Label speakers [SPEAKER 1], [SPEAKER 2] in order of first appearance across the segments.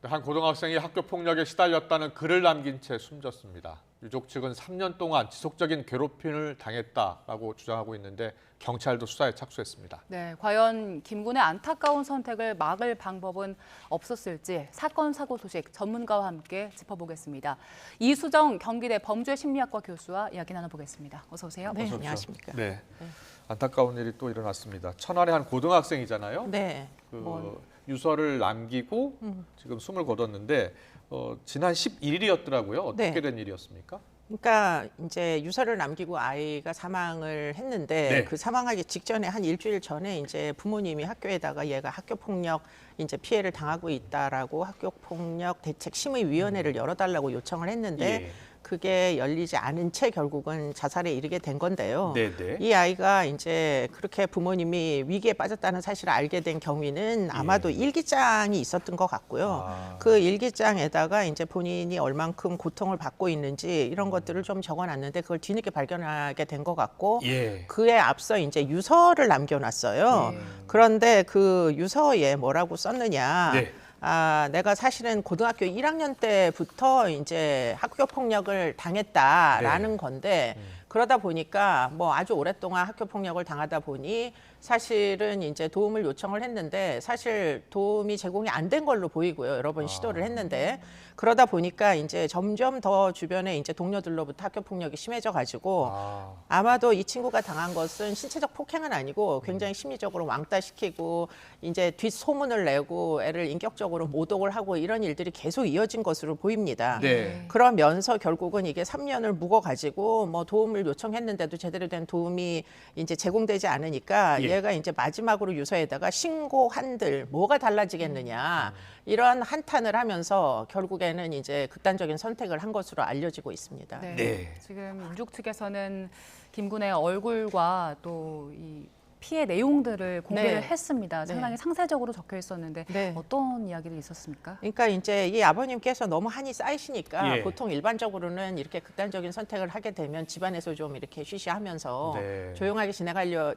[SPEAKER 1] 한 고등학생이 학교 폭력에 시달렸다는 글을 남긴 채 숨졌습니다. 유족 측은 3년 동안 지속적인 괴롭힘을 당했다라고 주장하고 있는데 경찰도 수사에 착수했습니다.
[SPEAKER 2] 네, 과연 김군의 안타까운 선택을 막을 방법은 없었을지 사건 사고 소식 전문가와 함께 짚어보겠습니다. 이수정 경기대 범죄심리학과 교수와 이야기 나눠보겠습니다. 어서 오세요.
[SPEAKER 3] 네,
[SPEAKER 1] 어서
[SPEAKER 3] 안녕하십니까.
[SPEAKER 1] 네. 안타까운 일이 또 일어났습니다. 천안의 한 고등학생이잖아요.
[SPEAKER 3] 네.
[SPEAKER 1] 유서를 남기고 지금 숨을 거뒀는데 지난 11일이었더라고요. 어떻게
[SPEAKER 3] 네.
[SPEAKER 1] 된 일이었습니까?
[SPEAKER 3] 그러니까 이제 유서를 남기고 아이가 사망을 했는데
[SPEAKER 1] 네.
[SPEAKER 3] 그 사망하기 직전에 한 일주일 전에 이제 부모님이 학교에다가 얘가 학교 폭력 이제 피해를 당하고 있다라고 학교 폭력 대책 심의위원회를 열어달라고 요청을 했는데
[SPEAKER 1] 예.
[SPEAKER 3] 그게 열리지 않은 채 결국은 자살에 이르게 된 건데요.
[SPEAKER 1] 네네.
[SPEAKER 3] 이 아이가 이제 그렇게 부모님이 위기에 빠졌다는 사실을 알게 된 경위는 아마도 일기장이 있었던 것 같고요. 그 일기장에다가 이제 본인이 얼만큼 고통을 받고 있는지 이런 것들을 좀 적어놨는데 그걸 뒤늦게 발견하게 된 것 같고
[SPEAKER 1] 예.
[SPEAKER 3] 그에 앞서 이제 유서를 남겨놨어요. 그런데 그 유서에 뭐라고 썼느냐?
[SPEAKER 1] 네.
[SPEAKER 3] 내가 사실은 고등학교 1학년 때부터 이제 학교 폭력을 당했다라는
[SPEAKER 1] 네.
[SPEAKER 3] 건데 그러다 보니까 뭐 아주 오랫동안 학교 폭력을 당하다 보니 사실은 이제 도움을 요청을 했는데 사실 도움이 제공이 안 된 걸로 보이고요. 여러 번 시도를 했는데 그러다 보니까 이제 점점 더 주변에 이제 동료들로부터 학교 폭력이 심해져 가지고 아마도 이 친구가 당한 것은 신체적 폭행은 아니고 굉장히 심리적으로 왕따시키고 이제 뒷소문을 내고 애를 인격적으로 모독을 하고 이런 일들이 계속 이어진 것으로 보입니다.
[SPEAKER 1] 네.
[SPEAKER 3] 그러면서 결국은 이게 3년을 묵어 가지고 뭐 도움을 요청했는데도 제대로 된 도움이 이제 제공되지 않으니까
[SPEAKER 1] 예.
[SPEAKER 3] 얘가 이제 마지막으로 유서에다가 신고한들 뭐가 달라지겠느냐 이런 한탄을 하면서 결국에는 이제 극단적인 선택을 한 것으로 알려지고 있습니다.
[SPEAKER 2] 네.
[SPEAKER 1] 네.
[SPEAKER 2] 지금 유족 측에서는 김군의 얼굴과 또 이 피해 내용들을 공개를
[SPEAKER 3] 네.
[SPEAKER 2] 했습니다. 상당히
[SPEAKER 3] 네.
[SPEAKER 2] 상세적으로 적혀 있었는데
[SPEAKER 3] 네.
[SPEAKER 2] 어떤 이야기들이 있었습니까?
[SPEAKER 3] 그러니까 이제 이 아버님께서 너무 한이 쌓이시니까
[SPEAKER 1] 예.
[SPEAKER 3] 보통 일반적으로는 이렇게 극단적인 선택을 하게 되면 집안에서 좀 이렇게 쉬쉬하면서
[SPEAKER 1] 네.
[SPEAKER 3] 조용하게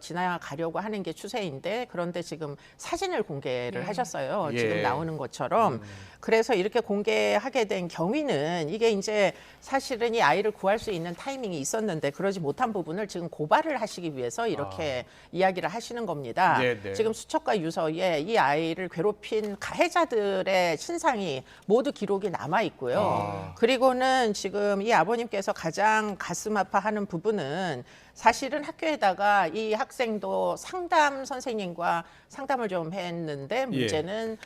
[SPEAKER 3] 지나가려고 하는 게 추세인데 그런데 지금 사진을 공개를
[SPEAKER 2] 예.
[SPEAKER 3] 하셨어요.
[SPEAKER 1] 예.
[SPEAKER 3] 지금 나오는 것처럼. 그래서 이렇게 공개하게 된 경위는 이게 이제 사실은 이 아이를 구할 수 있는 타이밍이 있었는데 그러지 못한 부분을 지금 고발을 하시기 위해서 이렇게 이야기를 하시는 겁니다.
[SPEAKER 1] 네네.
[SPEAKER 3] 지금 수첩과 유서에 이 아이를 괴롭힌 가해자들의 신상이 모두 기록이 남아 있고요. 그리고는 지금 이 아버님께서 가장 가슴 아파하는 부분은 사실은 학교에다가 이 학생도 상담 선생님과 상담을 좀 했는데 문제는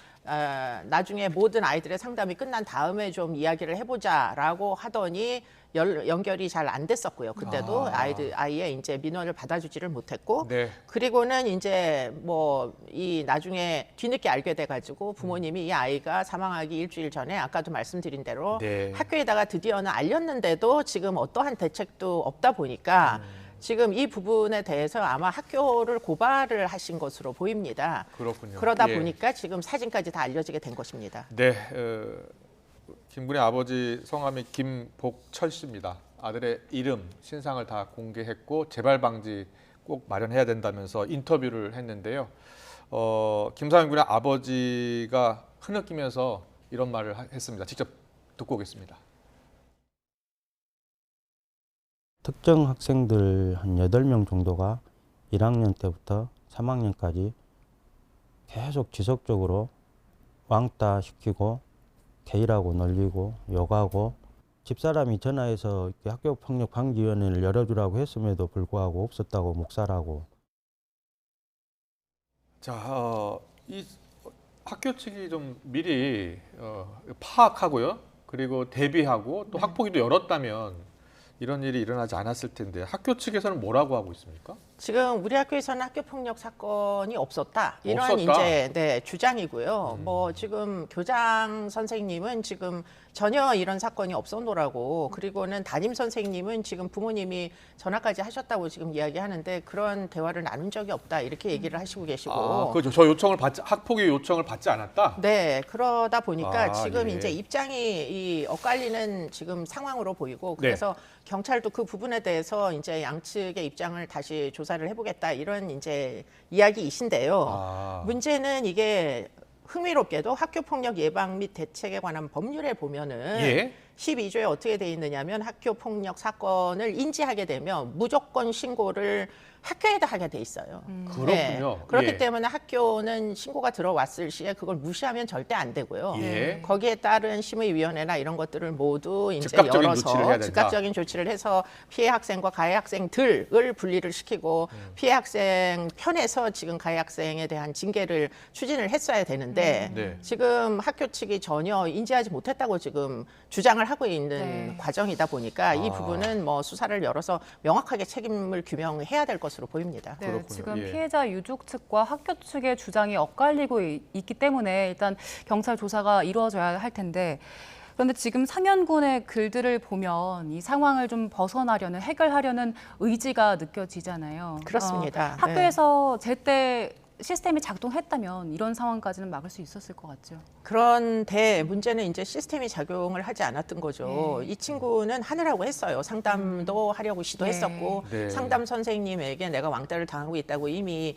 [SPEAKER 3] 나중에 모든 아이들의 상담이 끝난 다음에 좀 이야기를 해보자라고 하더니 연결이 잘 안 됐었고요. 그때도 아이의 이제 민원을 받아주지를 못했고,
[SPEAKER 1] 네.
[SPEAKER 3] 그리고는 이제 뭐 이 나중에 뒤늦게 알게 돼가지고 부모님이 이 아이가 사망하기 일주일 전에 아까도 말씀드린 대로
[SPEAKER 1] 네.
[SPEAKER 3] 학교에다가 드디어는 알렸는데도 지금 어떠한 대책도 없다 보니까. 지금 이 부분에 대해서 아마 학교를 고발을 하신 것으로 보입니다.
[SPEAKER 1] 그렇군요.
[SPEAKER 3] 그러다
[SPEAKER 1] 예.
[SPEAKER 3] 보니까 지금 사진까지 다 알려지게 된 것입니다.
[SPEAKER 1] 네. 김군의 아버지 성함이 김복철 씨입니다. 아들의 이름, 신상을 다 공개했고 재발 방지 꼭 마련해야 된다면서 인터뷰를 했는데요. 김상현 군의 아버지가 흐느끼면서 이런 말을 했습니다. 직접 듣고 오겠습니다.
[SPEAKER 4] 특정 학생들 한 8명 정도가 1학년 때부터 3학년까지 계속 지속적으로 왕따시키고 게이라고 놀리고 욕하고 집사람이 전화해서 학교폭력방지위원회를 열어주라고 했음에도 불구하고 없었다고 묵살하고.
[SPEAKER 1] 자, 이 학교 측이 좀 미리 파악하고요. 그리고 대비하고 또 학폭위도 열었다면 이런 일이 일어나지 않았을 텐데 학교 측에서는 뭐라고 하고 있습니까?
[SPEAKER 3] 지금 우리 학교에서는 학교 폭력 사건이 없었다. 이러한
[SPEAKER 1] 없었다?
[SPEAKER 3] 이제 주장이고요. 뭐 지금 교장 선생님은 지금 전혀 이런 사건이 없었노라고, 그리고는 담임 선생님은 지금 부모님이 전화까지 하셨다고 지금 이야기하는데 그런 대화를 나눈 적이 없다 이렇게 얘기를 하시고 계시고.
[SPEAKER 1] 그렇죠. 저 요청을 학폭위 요청을 받지 않았다.
[SPEAKER 3] 네, 그러다 보니까 지금
[SPEAKER 1] 예.
[SPEAKER 3] 이제 입장이 엇갈리는 지금 상황으로 보이고, 그래서 경찰도 그 부분에 대해서 이제 양측의 입장을 다시 조사를 해보겠다 이런 이제 이야기이신데요. 문제는 이게 흥미롭게도 학교폭력 예방 및 대책에 관한 법률에 보면은
[SPEAKER 1] 예.
[SPEAKER 3] 12조에 어떻게 돼 있느냐면 학교폭력 사건을 인지하게 되면 무조건 신고를 학교에다 하게 돼 있어요.
[SPEAKER 1] 그렇군요.
[SPEAKER 3] 그렇기
[SPEAKER 1] 예.
[SPEAKER 3] 때문에 학교는 신고가 들어왔을 시에 그걸 무시하면 절대 안 되고요.
[SPEAKER 1] 예.
[SPEAKER 3] 거기에 따른 심의위원회나 이런 것들을 모두 이제
[SPEAKER 1] 즉각적인 조치를 해야
[SPEAKER 3] 열어서
[SPEAKER 1] 된다.
[SPEAKER 3] 즉각적인 조치를 해서 피해 학생과 가해 학생들을 분리를 시키고 피해 학생 편에서 지금 가해 학생에 대한 징계를 추진을 했어야 되는데
[SPEAKER 1] 네.
[SPEAKER 3] 지금 학교 측이 전혀 인지하지 못했다고 지금 주장을 하고 있는
[SPEAKER 2] 네.
[SPEAKER 3] 과정이다 보니까 이
[SPEAKER 1] 아.
[SPEAKER 3] 부분은 뭐 수사를 열어서 명확하게 책임을 규명해야 될 것으로 보입니다.
[SPEAKER 2] 네,
[SPEAKER 1] 그렇군요.
[SPEAKER 2] 지금
[SPEAKER 1] 예.
[SPEAKER 2] 피해자 유족 측과 학교 측의 주장이 엇갈리고 있기 때문에 일단 경찰 조사가 이루어져야 할 텐데 그런데 지금 상현군의 글들을 보면 이 상황을 좀 벗어나려는 해결하려는 의지가 느껴지잖아요.
[SPEAKER 3] 그렇습니다.
[SPEAKER 2] 학교에서 제때 시스템이 작동했다면 이런 상황까지는 막을 수 있었을 것 같죠.
[SPEAKER 3] 그런데 문제는 이제 시스템이 작용을 하지 않았던 거죠.
[SPEAKER 2] 네.
[SPEAKER 3] 이 친구는 하느라고 했어요. 상담도 하려고 시도했었고
[SPEAKER 1] 네.
[SPEAKER 3] 상담 선생님에게 내가 왕따를 당하고 있다고 이미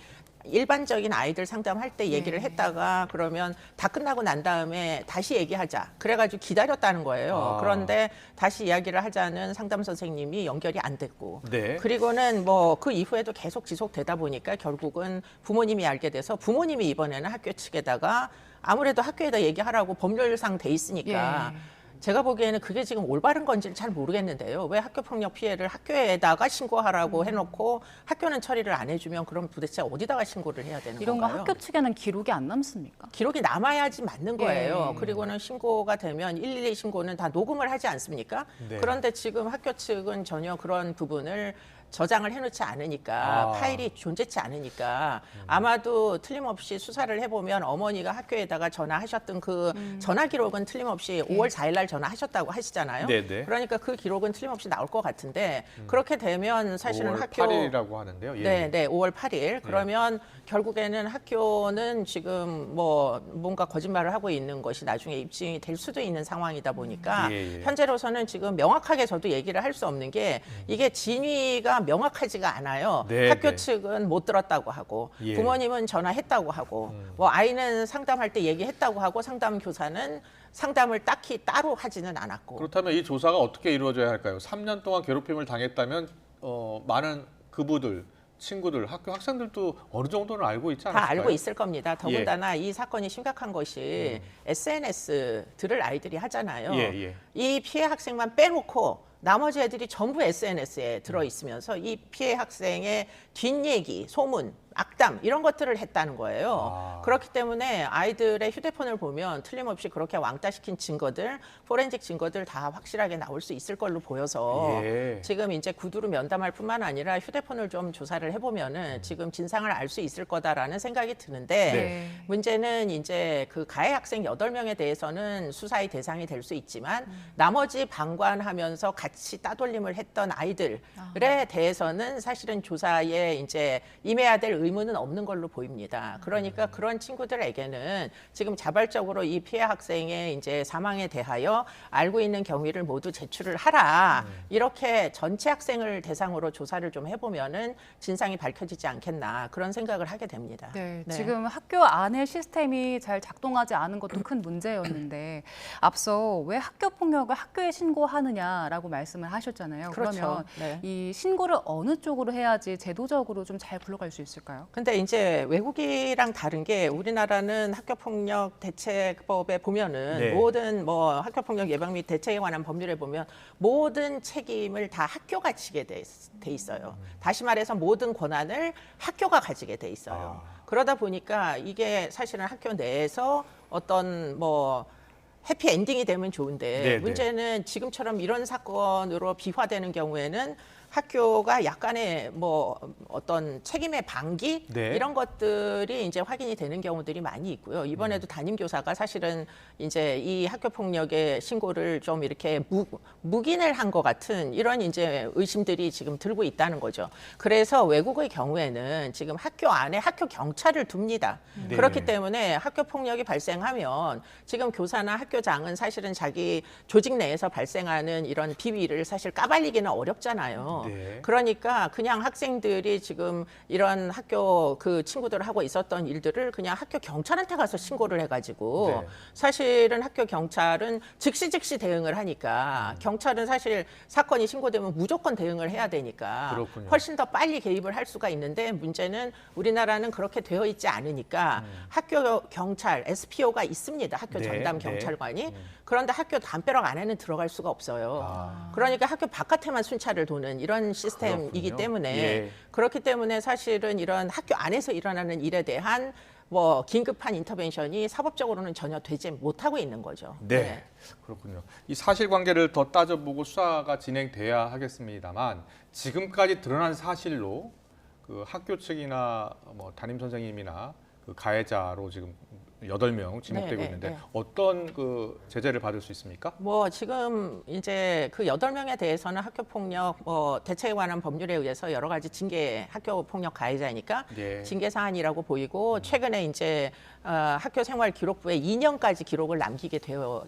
[SPEAKER 3] 일반적인 아이들 상담할 때 얘기를
[SPEAKER 2] 네.
[SPEAKER 3] 했다가 그러면 다 끝나고 난 다음에 다시 얘기하자. 그래가지고 기다렸다는 거예요.
[SPEAKER 1] 아.
[SPEAKER 3] 그런데 다시 이야기를 하자는 상담 선생님이 연결이 안 됐고
[SPEAKER 1] 네.
[SPEAKER 3] 그리고는 뭐 그 이후에도 계속 지속되다 보니까 결국은 부모님이 알게 돼서 부모님이 이번에는 학교 측에다가 아무래도 학교에다 얘기하라고 법률상 돼 있으니까
[SPEAKER 2] 예.
[SPEAKER 3] 제가 보기에는 그게 지금 올바른 건지를 잘 모르겠는데요. 왜 학교폭력 피해를 학교에다가 신고하라고 해놓고 학교는 처리를 안 해주면 그럼 도대체 어디다가 신고를 해야 되는
[SPEAKER 2] 이런 거
[SPEAKER 3] 건가요?
[SPEAKER 2] 학교 측에는 기록이 안 남습니까?
[SPEAKER 3] 기록이 남아야지 맞는 거예요.
[SPEAKER 2] 예.
[SPEAKER 3] 그리고는 신고가 되면 112 신고는 다 녹음을 하지 않습니까?
[SPEAKER 1] 네.
[SPEAKER 3] 그런데 지금 학교 측은 전혀 그런 부분을 저장을 해놓지 않으니까
[SPEAKER 1] 아.
[SPEAKER 3] 파일이 존재치 않으니까 아마도 틀림없이 수사를 해보면 어머니가 학교에다가 전화하셨던 그 전화 기록은 틀림없이 5월 4일 날 전화하셨다고 하시잖아요.
[SPEAKER 1] 네네.
[SPEAKER 3] 그러니까 그 기록은 틀림없이 나올 것 같은데 그렇게 되면 사실은
[SPEAKER 1] 5월
[SPEAKER 3] 학교
[SPEAKER 1] 8일이라고 하는데요. 예.
[SPEAKER 3] 네, 네, 5월 8일. 그러면 결국에는 학교는 지금 뭐 뭔가 거짓말을 하고 있는 것이 나중에 입증이 될 수도 있는 상황이다 보니까
[SPEAKER 1] 예, 예.
[SPEAKER 3] 현재로서는 지금 명확하게 저도 얘기를 할 수 없는 게 이게 진위가 명확하지가 않아요.
[SPEAKER 1] 네,
[SPEAKER 3] 학교
[SPEAKER 1] 네.
[SPEAKER 3] 측은 못 들었다고 하고
[SPEAKER 1] 예.
[SPEAKER 3] 부모님은 전화했다고 하고 뭐 아이는 상담할 때 얘기했다고 하고 상담 교사는 상담을 딱히 따로 하지는 않았고
[SPEAKER 1] 그렇다면 이 조사가 어떻게 이루어져야 할까요? 3년 동안 괴롭힘을 당했다면 많은 그부들, 친구들, 학교 학생들도 어느 정도는 알고 있지 않을까요?
[SPEAKER 3] 다 알고 있을 겁니다. 더군다나 이 사건이 심각한 것이 SNS들을 아이들이 하잖아요.
[SPEAKER 1] 예, 예.
[SPEAKER 3] 이 피해 학생만 빼놓고 나머지 애들이 전부 SNS에 들어 있으면서 이 피해 학생의 뒷얘기, 소문, 악담 이런 것들을 했다는 거예요.
[SPEAKER 1] 아.
[SPEAKER 3] 그렇기 때문에 아이들의 휴대폰을 보면 틀림없이 그렇게 왕따시킨 증거들, 포렌식 증거들 다 확실하게 나올 수 있을 걸로 보여서
[SPEAKER 1] 예.
[SPEAKER 3] 지금 이제 구두로 면담할 뿐만 아니라 휴대폰을 좀 조사를 해보면은 지금 진상을 알 수 있을 거다라는 생각이 드는데
[SPEAKER 1] 네.
[SPEAKER 3] 문제는 이제 그 가해 학생 8명에 대해서는 수사의 대상이 될 수 있지만 나머지 방관하면서 같이 따돌림을 했던 아이들에 대해서는 사실은 조사에 이제 임해야 될 의무는 없는 걸로 보입니다. 그러니까 그런 친구들에게는 지금 자발적으로 이 피해 학생의 이제 사망에 대하여 알고 있는 경위를 모두 제출을 하라. 이렇게 전체 학생을 대상으로 조사를 좀 해보면은 진상이 밝혀지지 않겠나 그런 생각을 하게 됩니다.
[SPEAKER 2] 네,
[SPEAKER 3] 네.
[SPEAKER 2] 지금 학교 안에 시스템이 잘 작동하지 않은 것도 큰 문제였는데 앞서 왜 학교 폭력을 학교에 신고하느냐라고 말씀을 하셨잖아요.
[SPEAKER 3] 그렇죠.
[SPEAKER 2] 그러면
[SPEAKER 3] 네.
[SPEAKER 2] 이 신고를 어느 쪽으로 해야지 제도적으로 좀 잘 굴러갈 수 있을까요?
[SPEAKER 3] 근데 이제 외국이랑 다른 게 우리나라는 학교폭력 대책법에 보면은
[SPEAKER 1] 네.
[SPEAKER 3] 모든 뭐 학교폭력 예방 및 대책에 관한 법률에 보면 모든 책임을 다 학교가 지게 돼 있어요. 다시 말해서 모든 권한을 학교가 가지게 돼 있어요. 그러다 보니까 이게 사실은 학교 내에서 어떤 뭐 해피 엔딩이 되면 좋은데
[SPEAKER 1] 네네.
[SPEAKER 3] 문제는 지금처럼 이런 사건으로 비화되는 경우에는 학교가 약간의 뭐 어떤 책임의 방기
[SPEAKER 1] 네.
[SPEAKER 3] 이런 것들이 이제 확인이 되는 경우들이 많이 있고요. 이번에도 담임 교사가 사실은 이제 이 학교 폭력의 신고를 좀 이렇게 묵인을 한 것 같은 이런 이제 의심들이 지금 들고 있다는 거죠. 그래서 외국의 경우에는 지금 학교 안에 학교 경찰을 둡니다.
[SPEAKER 1] 네.
[SPEAKER 3] 그렇기 때문에 학교 폭력이 발생하면 지금 교사나 학교장은 사실은 자기 조직 내에서 발생하는 이런 비위를 사실 까발리기는 어렵잖아요. 있거든요.
[SPEAKER 1] 네.
[SPEAKER 3] 그러니까 그냥 학생들이 지금 이런 학교 그 친구들 하고 있었던 일들을 그냥 학교 경찰한테 가서 신고를 해가지고
[SPEAKER 1] 네.
[SPEAKER 3] 사실은 학교 경찰은 즉시 대응을 하니까 경찰은 사실 사건이 신고되면 무조건 대응을 해야 되니까
[SPEAKER 1] 그렇군요.
[SPEAKER 3] 훨씬 더 빨리 개입을 할 수가 있는데 문제는 우리나라는 그렇게 되어 있지 않으니까 학교 경찰 SPO가 있습니다. 학교
[SPEAKER 1] 네,
[SPEAKER 3] 전담
[SPEAKER 1] 네.
[SPEAKER 3] 경찰관이. 그런데 학교 담벼락 안에는 들어갈 수가 없어요.
[SPEAKER 1] 아.
[SPEAKER 3] 그러니까 학교 바깥에만 순찰을 도는 이런 시스템이기
[SPEAKER 1] 그렇군요.
[SPEAKER 3] 때문에
[SPEAKER 1] 예.
[SPEAKER 3] 그렇기 때문에 사실은 이런 학교 안에서 일어나는 일에 대한 뭐 긴급한 인터벤션이 사법적으로는 전혀 되지 못하고 있는 거죠.
[SPEAKER 1] 네. 그렇군요. 이 사실관계를 더 따져보고 수사가 진행돼야 하겠습니다만 지금까지 드러난 사실로 그 학교 측이나 뭐 담임 선생님이나 그 가해자로 지금 8명 지목되고
[SPEAKER 3] 네,
[SPEAKER 1] 있는데
[SPEAKER 3] 네.
[SPEAKER 1] 어떤 그 제재를 받을 수 있습니까?
[SPEAKER 3] 뭐 지금 이제 그 8명에 대해서는 학교 폭력 뭐 대책에 관한 법률에 의해서 여러 가지 징계 학교 폭력 가해자니까
[SPEAKER 1] 예.
[SPEAKER 3] 징계 사안이라고 보이고 최근에 이제 학교 생활 기록부에 2년까지 기록을 남기게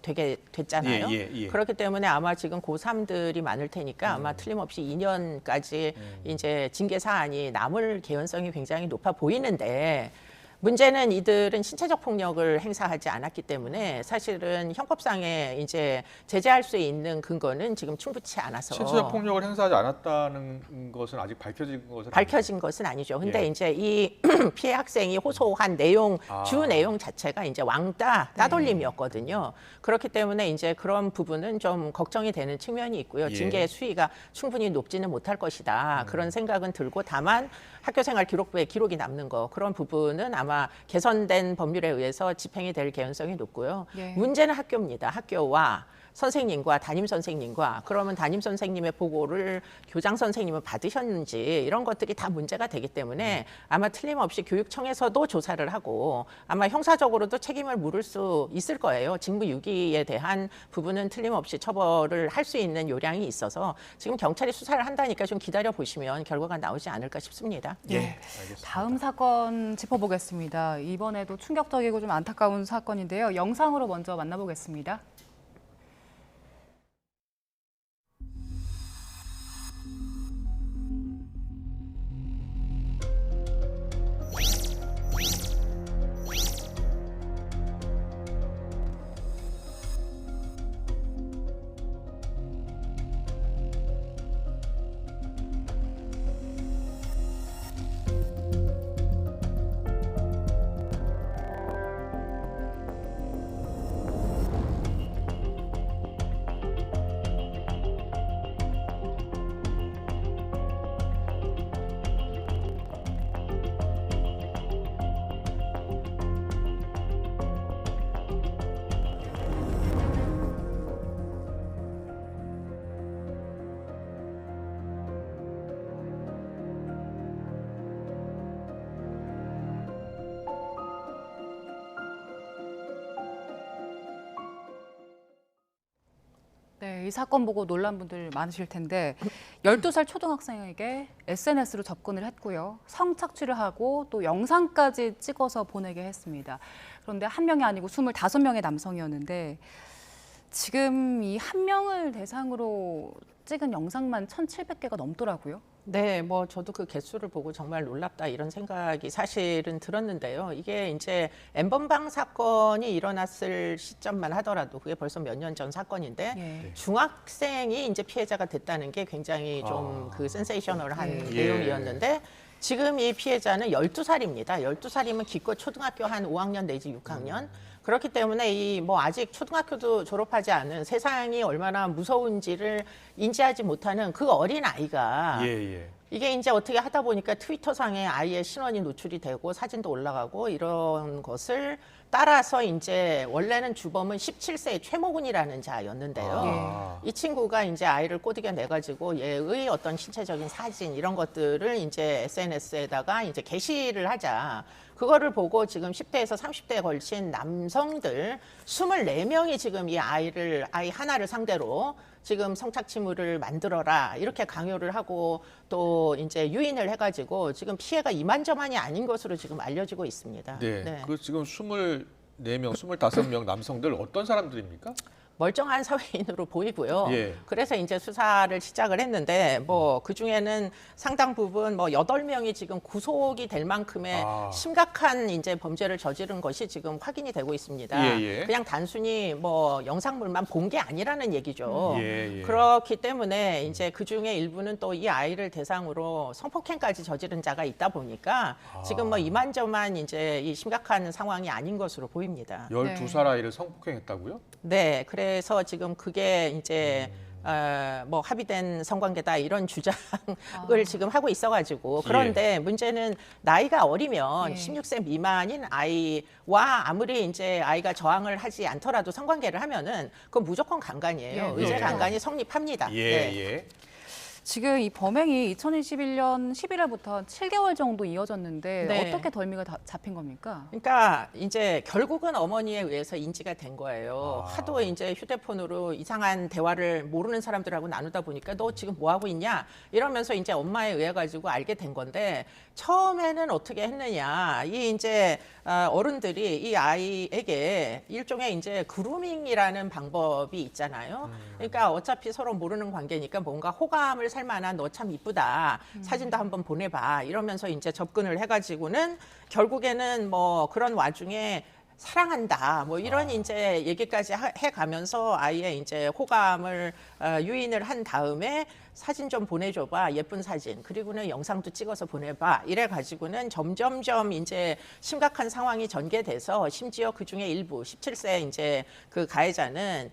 [SPEAKER 3] 되게 됐잖아요.
[SPEAKER 1] 예.
[SPEAKER 3] 그렇기 때문에 아마 지금 고3들이 많을 테니까 아마 틀림없이 2년까지 이제 징계 사안이 남을 개연성이 굉장히 높아 보이는데 문제는 이들은 신체적 폭력을 행사하지 않았기 때문에 사실은 형법상에 이제 제재할 수 있는 근거는 지금 충분치 않아서
[SPEAKER 1] 신체적 폭력을 행사하지 않았다는 것은 아직 밝혀진 것은
[SPEAKER 3] 밝혀진 것은 아니죠. 근데
[SPEAKER 1] 예.
[SPEAKER 3] 이제 이 피해 학생이 호소한 내용,
[SPEAKER 1] 아.
[SPEAKER 3] 주 내용 자체가 이제 왕따, 따돌림이었거든요. 그렇기 때문에 이제 그런 부분은 좀 걱정이 되는 측면이 있고요.
[SPEAKER 1] 예.
[SPEAKER 3] 징계의 수위가 충분히 높지는 못할 것이다. 그런 생각은 들고 다만 학교생활 기록부에 기록이 남는 거 그런 부분은 아마 개선된 법률에 의해서 집행이 될 개연성이 높고요.
[SPEAKER 2] 예.
[SPEAKER 3] 문제는 학교입니다. 학교와 선생님과 담임 선생님과 그러면 담임 선생님의 보고를 교장 선생님은 받으셨는지 이런 것들이 다 문제가 되기 때문에 아마 틀림없이 교육청에서도 조사를 하고 아마 형사적으로도 책임을 물을 수 있을 거예요. 직무유기에 대한 부분은 틀림없이 처벌을 할 수 있는 요량이 있어서 지금 경찰이 수사를 한다니까 좀 기다려 보시면 결과가 나오지 않을까 싶습니다.
[SPEAKER 1] 예.
[SPEAKER 2] 네.
[SPEAKER 1] 알겠습니다.
[SPEAKER 2] 다음 사건 짚어보겠습니다. 이번에도 충격적이고 좀 안타까운 사건인데요. 영상으로 먼저 만나보겠습니다. 네, 이 사건 보고 놀란 분들 많으실 텐데 12살 초등학생에게 SNS로 접근을 했고요. 성착취를 하고 또 영상까지 찍어서 보내게 했습니다. 그런데 한 명이 아니고 25명의 남성이었는데 지금 이 한 명을 대상으로 찍은 영상만 1,700개가 넘더라고요.
[SPEAKER 3] 네, 뭐 저도 그 개수를 보고 정말 놀랍다 이런 생각이 사실은 들었는데요. 이게 이제 N번방 사건이 일어났을 시점만 하더라도 그게 벌써 몇 년 전 사건인데
[SPEAKER 2] 예.
[SPEAKER 3] 중학생이 이제 피해자가 됐다는 게 굉장히 좀 그 센세이셔널한
[SPEAKER 2] 예.
[SPEAKER 3] 내용이었는데 지금 이 피해자는 12살입니다. 12살이면 기껏 초등학교 한 5학년 내지 6학년. 그렇기 때문에 이 뭐 아직 초등학교도 졸업하지 않은 세상이 얼마나 무서운지를 인지하지 못하는 그 어린 아이가
[SPEAKER 1] 예.
[SPEAKER 3] 이게 이제 어떻게 하다 보니까 트위터상에 아이의 신원이 노출이 되고 사진도 올라가고 이런 것을 따라서 이제 원래는 주범은 17세의 최모군이라는 자였는데요.
[SPEAKER 1] 아.
[SPEAKER 3] 이 친구가 이제 아이를 꼬드겨 내 가지고 얘의 어떤 신체적인 사진 이런 것들을 이제 SNS에다가 이제 게시를 하자. 그거를 보고 지금 10대에서 30대에 걸친 남성들 24명이 지금 이 아이 하나를 상대로 지금 성착취물을 만들어라 이렇게 강요를 하고 또 이제 유인을 해가지고 지금 피해가 이만저만이 아닌 것으로 지금 알려지고 있습니다.
[SPEAKER 1] 네. 그 지금 24명, 25명 남성들 어떤 사람들입니까?
[SPEAKER 3] 멀쩡한 사회인으로 보이고요.
[SPEAKER 1] 예.
[SPEAKER 3] 그래서 이제 수사를 시작을 했는데 뭐 그중에는 상당 부분 뭐 8명이 지금 구속이 될 만큼의 심각한 이제 범죄를 저지른 것이 지금 확인이 되고 있습니다.
[SPEAKER 1] 예, 예.
[SPEAKER 3] 그냥 단순히 뭐 영상물만 본 게 아니라는 얘기죠.
[SPEAKER 1] 예, 예.
[SPEAKER 3] 그렇기 때문에 이제 그중에 일부는 또 이 아이를 대상으로 성폭행까지 저지른 자가 있다 보니까 지금 뭐 이만저만 이제 이 심각한 상황이 아닌 것으로 보입니다.
[SPEAKER 1] 12살 아이를 성폭행했다고요?
[SPEAKER 3] 네, 그래서 지금 그게 이제 뭐 합의된 성관계다 이런 주장을 지금 하고 있어가지고 그런데 문제는 나이가 어리면 16세 미만인 아이와 아무리 이제 아이가 저항을 하지 않더라도 성관계를 하면은 그건 무조건 강간이에요.
[SPEAKER 2] 예,
[SPEAKER 3] 의제
[SPEAKER 1] 예.
[SPEAKER 3] 강간이 성립합니다.
[SPEAKER 1] 예,
[SPEAKER 3] 네.
[SPEAKER 1] 예.
[SPEAKER 2] 지금 이 범행이 2021년 11월부터 7개월 정도 이어졌는데
[SPEAKER 3] 네.
[SPEAKER 2] 어떻게 덜미가 잡힌 겁니까?
[SPEAKER 3] 그러니까 이제 결국은 어머니에 의해서 인지가 된 거예요. 하도 이제 휴대폰으로 이상한 대화를 모르는 사람들하고 나누다 보니까 너 지금 뭐 하고 있냐 이러면서 이제 엄마에 의해 가지고 알게 된 건데 처음에는 어떻게 했느냐 이 이제 어른들이 이 아이에게 일종의 이제 그루밍이라는 방법이 있잖아요. 그러니까 어차피 서로 모르는 관계니까 뭔가 호감을 살 만한 너 참 이쁘다 사진도 한번 보내봐 이러면서 이제 접근을 해가지고는 결국에는 뭐 그런 와중에 사랑한다 뭐 이런 이제 얘기까지 해가면서 아이의 이제 호감을 유인을 한 다음에 사진 좀 보내줘봐 예쁜 사진 그리고는 영상도 찍어서 보내봐 이래 가지고는 점점점 이제 심각한 상황이 전개돼서 심지어 그 중에 일부 17세 이제 그 가해자는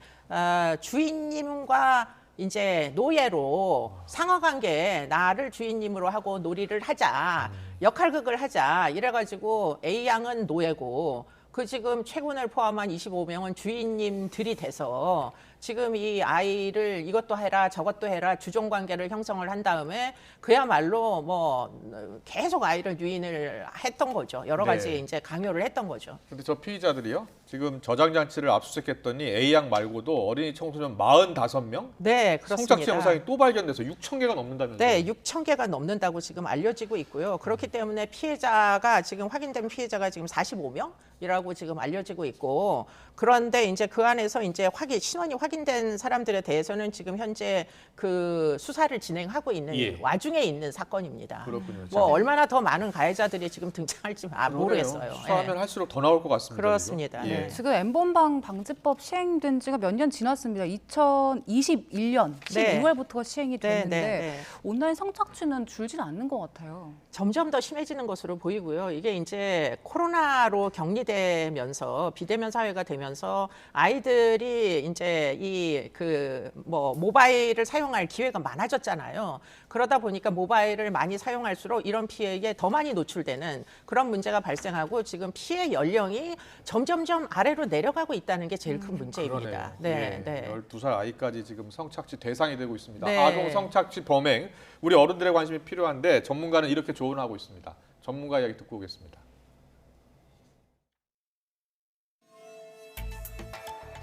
[SPEAKER 3] 주인님과 이제 노예로 상하관계에 나를 주인님으로 하고 놀이를 하자 역할극을 하자 이래가지고 A 양은 노예고 그 지금 최군을 포함한 25명은 주인님들이 돼서 지금 이 아이를 이것도 해라 저것도 해라 주종 관계를 형성을 한 다음에 그야말로 뭐 계속 아이를 유인을 했던 거죠. 여러 가지
[SPEAKER 1] 네.
[SPEAKER 3] 이제 강요를 했던 거죠.
[SPEAKER 1] 근데 저 피의자들이요. 지금 저장장치를 압수수색했더니 A양 말고도 어린이 청소년 45명?
[SPEAKER 3] 네, 그렇습니다.
[SPEAKER 1] 성착취 영상이 또 발견돼서 6,000개가 넘는다면서요?
[SPEAKER 3] 네, 6,000개가 넘는다고 지금 알려지고 있고요. 그렇기 때문에 피해자가 지금 확인된 피해자가 지금 45명이라고 지금 알려지고 있고 그런데 이제 그 안에서 이제 신원이 확인된 사람들에 대해서는 지금 현재 그 수사를 진행하고 있는
[SPEAKER 1] 예.
[SPEAKER 3] 와중에 있는 사건입니다.
[SPEAKER 1] 그렇군요.
[SPEAKER 3] 뭐 얼마나 더 많은 가해자들이 지금 등장할지 모르겠어요.
[SPEAKER 1] 수사하면
[SPEAKER 3] 예.
[SPEAKER 1] 할수록 더 나올 것 같습니다.
[SPEAKER 3] 그렇습니다.
[SPEAKER 1] 지금. 예.
[SPEAKER 3] 네.
[SPEAKER 2] 지금 N번방 방지법 시행된 지가 몇 년 지났습니다. 2021년
[SPEAKER 3] 네.
[SPEAKER 2] 12월부터 시행이 됐는데
[SPEAKER 3] 네.
[SPEAKER 2] 온라인 성착취는 줄진 않는 것 같아요.
[SPEAKER 3] 점점 더 심해지는 것으로 보이고요. 이게 이제 코로나로 격리되면서 비대면 사회가 되면서 아이들이 이제 이 그 뭐 모바일을 사용할 기회가 많아졌잖아요. 그러다 보니까 모바일을 많이 사용할수록 이런 피해에 더 많이 노출되는 그런 문제가 발생하고 지금 피해 연령이 점점점 아래로 내려가고 있다는 게 제일 큰 문제입니다.
[SPEAKER 1] 그러네요.
[SPEAKER 3] 네, 네.
[SPEAKER 1] 12살 아이까지 지금 성착취 대상이 되고 있습니다.
[SPEAKER 3] 네.
[SPEAKER 1] 아동 성착취 범행, 우리 어른들의 관심이 필요한데 전문가는 이렇게 조언하고 있습니다. 전문가 이야기 듣고 오겠습니다.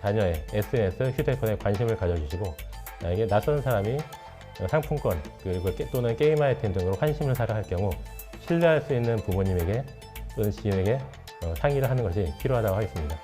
[SPEAKER 5] 자녀의 SNS, 휴대폰에 관심을 가져주시고 만약에 낯선 사람이 상품권 그리고 또는 게임 아이템 등으로 환심을 사려 할 경우 신뢰할 수 있는 부모님에게 또는 지인에게 상의를 하는 것이 필요하다고 하겠습니다.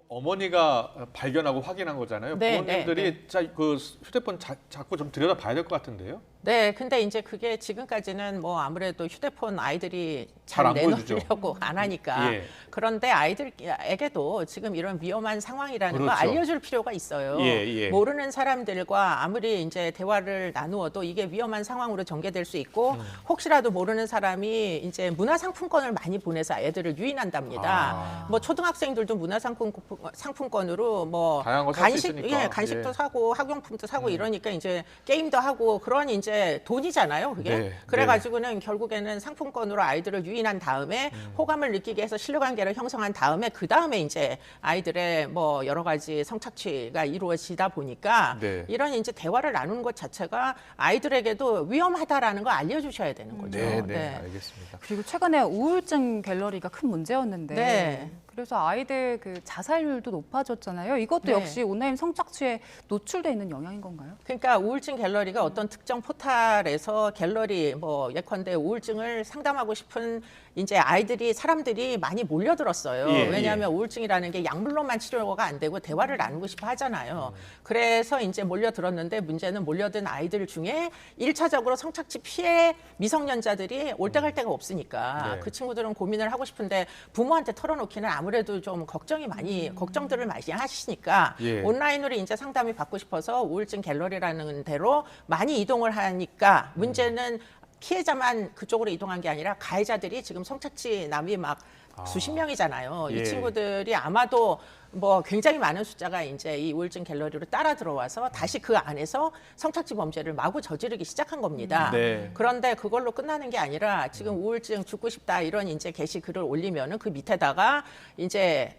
[SPEAKER 1] 어머니가 발견하고 확인한 거잖아요.
[SPEAKER 3] 네,
[SPEAKER 1] 부모님들이 그 휴대폰 자꾸 좀 들여다 봐야 될 것 같은데요.
[SPEAKER 3] 네, 근데 이제 그게 지금까지는 뭐 아무래도 휴대폰 아이들이
[SPEAKER 1] 잘안
[SPEAKER 3] 잘
[SPEAKER 1] 보여주죠.
[SPEAKER 3] 내놓으려고 안 하니까.
[SPEAKER 1] 예.
[SPEAKER 3] 그런데 아이들에게도 지금 이런 위험한 상황이라는 거
[SPEAKER 1] 그렇죠.
[SPEAKER 3] 알려줄 필요가 있어요.
[SPEAKER 1] 예.
[SPEAKER 3] 모르는 사람들과 아무리 이제 대화를 나누어도 이게 위험한 상황으로 전개될 수 있고 혹시라도 모르는 사람이 이제 문화상품권을 많이 보내서 애들을 유인한답니다. 뭐 초등학생들도 문화상품권으로 뭐
[SPEAKER 1] 다양한 거 살 수
[SPEAKER 3] 간식,
[SPEAKER 1] 있으니까.
[SPEAKER 3] 간식도 사고 학용품도 사고 이러니까 이제 게임도 하고 그런 이제 돈이잖아요, 그게.
[SPEAKER 1] 네,
[SPEAKER 3] 그래가지고는 결국에는 상품권으로 아이들을 유인한 다음에 호감을 느끼게 해서 신뢰관계를 형성한 다음에 그 다음에 이제 아이들의 뭐 여러 가지 성착취가 이루어지다 보니까
[SPEAKER 1] 네.
[SPEAKER 3] 이런 이제 대화를 나누는 것 자체가 아이들에게도 위험하다라는 거 알려주셔야 되는 거죠.
[SPEAKER 1] 네, 알겠습니다.
[SPEAKER 2] 그리고 최근에 우울증 갤러리가 큰 문제였는데
[SPEAKER 3] 네.
[SPEAKER 2] 그래서 아이들 그 자살률도 높아졌잖아요. 이것도
[SPEAKER 3] 네.
[SPEAKER 2] 역시 온라인 성착취에 노출돼 있는 영향인 건가요?
[SPEAKER 3] 그러니까 우울증 갤러리가 어떤 특정 포탈에서 갤러리 뭐 예컨대 우울증을 상담하고 싶은 이제 아이들이 사람들이 많이 몰려들었어요.
[SPEAKER 1] 예,
[SPEAKER 3] 왜냐하면 우울증이라는 게 약물로만 치료가 안 되고 대화를 나누고 싶어 하잖아요. 그래서 이제 몰려들었는데 문제는 몰려든 아이들 중에 1차적으로 성착취 피해 미성년자들이 올 때 갈 데가 없으니까
[SPEAKER 1] 네.
[SPEAKER 3] 그 친구들은 고민을 하고 싶은데 부모한테 털어놓기는 아무래도 좀 걱정들을 많이 하시니까
[SPEAKER 1] 예.
[SPEAKER 3] 온라인으로 이제 상담이 받고 싶어서 우울증 갤러리라는 데로 많이 이동을 하니까 문제는 피해자만 그쪽으로 이동한 게 아니라 가해자들이 지금 성착취 남이 막 수십 명이잖아요.
[SPEAKER 1] 예.
[SPEAKER 3] 이 친구들이 아마도 뭐 굉장히 많은 숫자가 이제 이 우울증 갤러리로 따라 들어와서 다시 그 안에서 성착취 범죄를 마구 저지르기 시작한 겁니다.
[SPEAKER 1] 네.
[SPEAKER 3] 그런데 그걸로 끝나는 게 아니라 지금 우울증 죽고 싶다 이런 이제 게시글을 올리면은 그 밑에다가 이제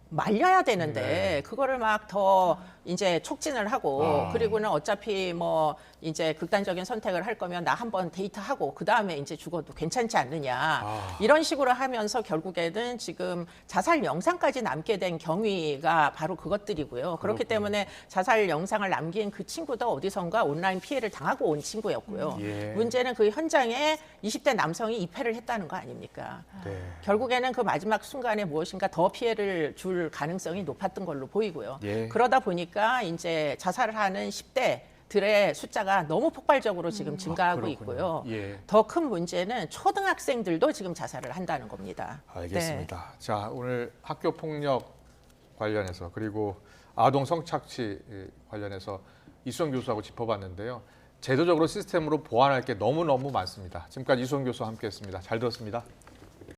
[SPEAKER 3] 말려야 되는데 그거를 막 더 이제 촉진을 하고 그리고는 어차피 뭐 이제 극단적인 선택을 할 거면 나 한번 데이트하고 그 다음에 이제 죽어도 괜찮지 않느냐 이런 식으로 하면서 결국에는 지금 자살 영상까지 남게 된 경위가 바로 그것들이고요. 그렇기 때문에 자살 영상을 남긴 그 친구도 어디선가 온라인 피해를 당하고 온 친구였고요.
[SPEAKER 1] 예.
[SPEAKER 3] 문제는 그 현장에 20대 남성이 입회를 했다는 거 아닙니까?
[SPEAKER 1] 네.
[SPEAKER 3] 결국에는 그 마지막 순간에 무엇인가 더 피해를 줄 가능성이 높았던 걸로 보이고요.
[SPEAKER 1] 예.
[SPEAKER 3] 그러다 보니까 이제 자살을 하는 10대들의 숫자가 너무 폭발적으로 지금 증가하고
[SPEAKER 1] 그렇군요.
[SPEAKER 3] 있고요.
[SPEAKER 1] 예.
[SPEAKER 3] 더 큰 문제는 초등학생들도 지금 자살을 한다는 겁니다.
[SPEAKER 1] 알겠습니다. 자, 오늘 학교 폭력 관련해서 그리고 아동 성착취 관련해서 이수영 교수하고 짚어봤는데요. 제도적으로 시스템으로 보완할 게 너무너무 많습니다. 지금까지 이수영 교수와 함께했습니다. 잘 들었습니다.